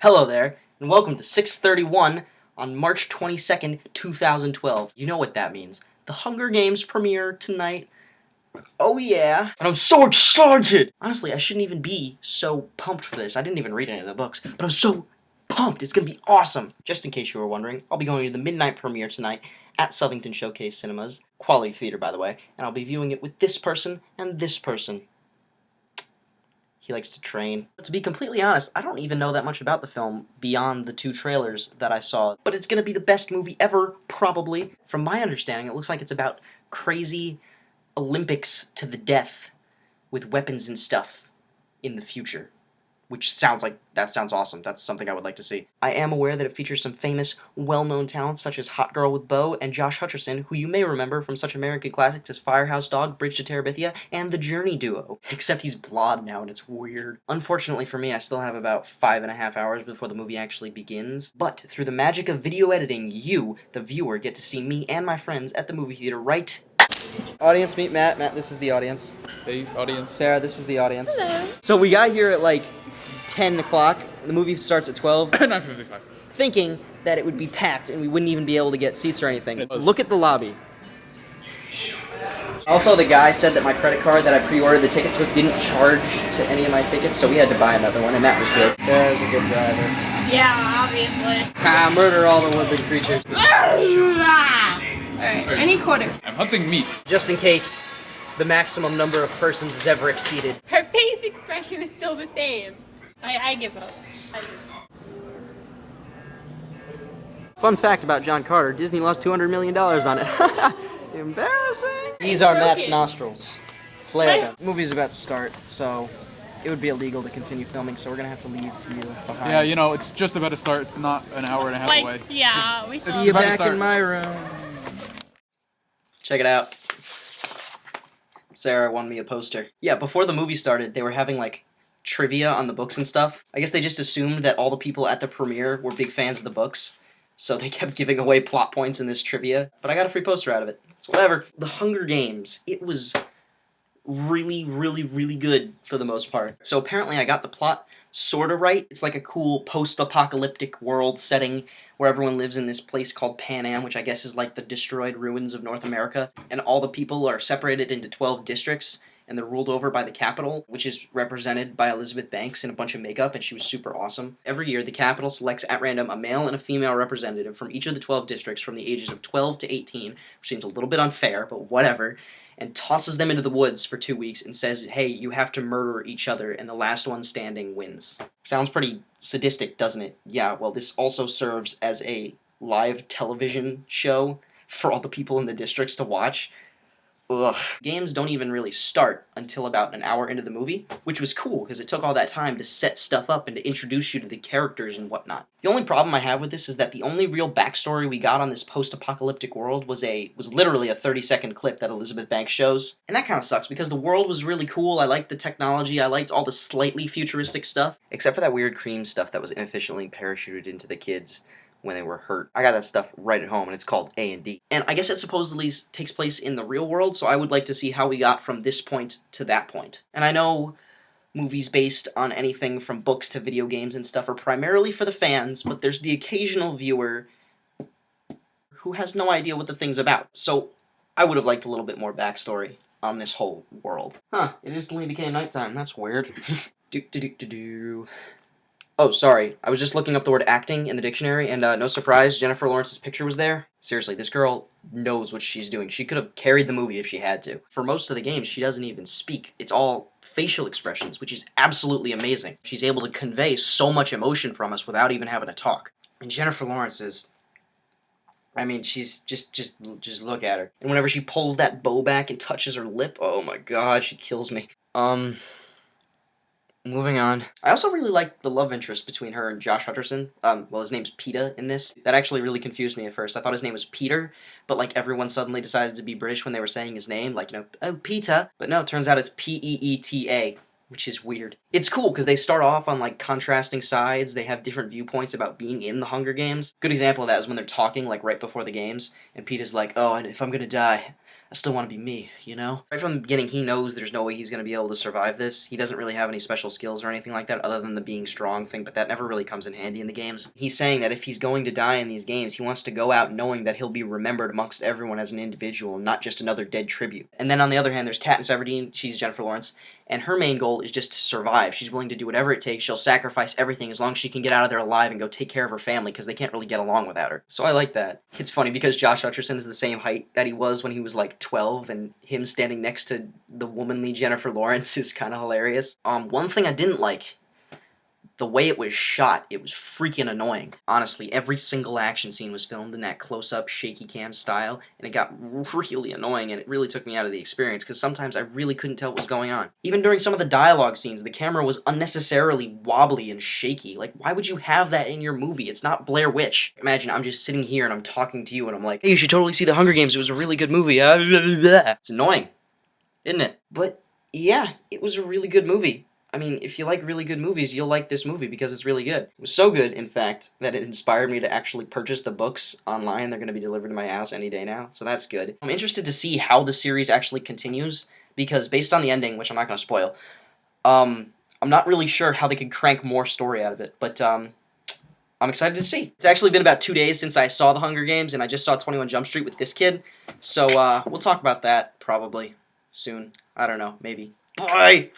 Hello there, and welcome to 631 on March 22nd, 2012. You know what that means. The Hunger Games premiere tonight. Oh yeah. And I'm so excited! Honestly, I shouldn't even be so pumped for this. I didn't even read any of the books, but I'm so pumped. It's gonna be awesome. Just in case you were wondering, I'll be going to the midnight premiere tonight at Southington Showcase Cinemas. Quality theater, by the way. And I'll be viewing it with this person and this person. He likes to train. But to be completely honest, I don't even know that much about the film beyond the two trailers that I saw. But it's gonna be the best movie ever, probably. From my understanding, it looks like it's about crazy Olympics to the death with weapons and stuff in the future. Which sounds awesome. That's something I would like to see. I am aware that it features some famous, well-known talents such as Hot Girl with Beau and Josh Hutcherson, who you may remember from such American classics as Firehouse Dog, Bridge to Terabithia, and The Journey duo. Except he's blonde now and it's weird. Unfortunately for me, I still have about 5.5 hours before the movie actually begins. But through the magic of video editing, you, the viewer, get to see me and my friends at the movie theater right. Audience, meet Matt. Matt, this is the audience. Hey, audience. Sarah, this is the audience. Hello. So we got here at like 10 o'clock. The movie starts at 12. 9:55. Thinking that it would be packed and we wouldn't even be able to get seats or anything. It was. Look at the lobby. Also, the guy said that my credit card that I pre-ordered the tickets with didn't charge to any of my tickets, so we had to buy another one, and that was good. Sarah's a good driver. Yeah, obviously. Murder all the woodland creatures. Alright, any quarter. I'm hunting meese. Just in case the maximum number of persons is ever exceeded. Her face expression is still the same. I give up. I give up. Fun fact about John Carter, Disney lost $200 million on it. Embarrassing. These are Matt's nostrils. Flare them. The movie's about to start, so it would be illegal to continue filming, so we're gonna have to leave you behind. Yeah, you know, it's just about to start. It's not an hour and a half away. Yeah, we It's saw. See you about to back start. in my room. Check it out. Sarah won me a poster. Yeah, before the movie started, they were having like trivia on the books and stuff. I guess they just assumed that all the people at the premiere were big fans of the books, so they kept giving away plot points in this trivia. But I got a free poster out of it, so whatever. The Hunger Games, it was really, really, really good for the most part. So apparently I got the plot sort of right. It's like a cool post-apocalyptic world setting where everyone lives in this place called Pan Am, which I guess is like the destroyed ruins of North America. And all the people are separated into 12 districts, and they're ruled over by the Capitol, which is represented by Elizabeth Banks in a bunch of makeup, and she was super awesome. Every year, the Capitol selects at random a male and a female representative from each of the 12 districts from the ages of 12 to 18, which seems a little bit unfair, but whatever, and tosses them into the woods for 2 weeks and says, hey, you have to murder each other, and the last one standing wins. Sounds pretty sadistic, doesn't it? Yeah, well, this also serves as a live television show for all the people in the districts to watch. Ugh. Games don't even really start until about an hour into the movie, which was cool because it took all that time to set stuff up and to introduce you to the characters and whatnot. The only problem I have with this is that the only real backstory we got on this post-apocalyptic world was literally a 30-second clip that Elizabeth Banks shows, and that kind of sucks because the world was really cool. I liked the technology, I liked all the slightly futuristic stuff, except for that weird cream stuff that was inefficiently parachuted into the kids when they were hurt. I got that stuff right at home, and it's called A&D. And I guess it supposedly takes place in the real world, so I would like to see how we got from this point to that point. And I know movies based on anything from books to video games and stuff are primarily for the fans, but there's the occasional viewer who has no idea what the thing's about. So I would have liked a little bit more backstory on this whole world. Huh, it instantly became nighttime. That's weird. Oh, sorry. I was just looking up the word acting in the dictionary, and no surprise, Jennifer Lawrence's picture was there. Seriously, this girl knows what she's doing. She could have carried the movie if she had to. For most of the games, she doesn't even speak. It's all facial expressions, which is absolutely amazing. She's able to convey so much emotion from us without even having to talk. And Jennifer Lawrence is... I mean, she's just look at her. And whenever she pulls that bow back and touches her lip, oh my god, she kills me. Moving on. I also really like the love interest between her and Josh Hutcherson. Well, his name's Peeta in this. That actually really confused me at first. I thought his name was Peter, but like everyone suddenly decided to be British when they were saying his name, like, you know, oh, Peeta. But no, it turns out it's P-E-E-T-A, which is weird. It's cool because they start off on like contrasting sides. They have different viewpoints about being in the Hunger Games. Good example of that is when they're talking like right before the games, and Peeta's like, oh, and if I'm gonna die, I still want to be me, you know? Right from the beginning, he knows there's no way he's going to be able to survive this. He doesn't really have any special skills or anything like that other than the being strong thing, but that never really comes in handy in the games. He's saying that if he's going to die in these games, he wants to go out knowing that he'll be remembered amongst everyone as an individual, not just another dead tribute. And then on the other hand, there's Katniss Everdeen, she's Jennifer Lawrence, and her main goal is just to survive. She's willing to do whatever it takes. She'll sacrifice everything as long as she can get out of there alive and go take care of her family because they can't really get along without her. So I like that. It's funny because Josh Hutcherson is the same height that he was when he was like 12, and him standing next to the womanly Jennifer Lawrence is kind of hilarious. One thing I didn't like, the way it was shot, it was freaking annoying. Honestly, every single action scene was filmed in that close-up, shaky cam style, and it got really annoying, and it really took me out of the experience, because sometimes I really couldn't tell what was going on. Even during some of the dialogue scenes, the camera was unnecessarily wobbly and shaky. Like, why would you have that in your movie? It's not Blair Witch. Imagine I'm just sitting here and I'm talking to you, and I'm like, hey, you should totally see The Hunger Games, it was a really good movie. It's annoying, isn't it? But, yeah, it was a really good movie. I mean, if you like really good movies, you'll like this movie because it's really good. It was so good, in fact, that it inspired me to actually purchase the books online. They're going to be delivered to my house any day now, so that's good. I'm interested to see how the series actually continues, because based on the ending, which I'm not going to spoil, I'm not really sure how they could crank more story out of it, but I'm excited to see. It's actually been about 2 days since I saw The Hunger Games, and I just saw 21 Jump Street with this kid, so we'll talk about that probably soon. I don't know, maybe. Bye!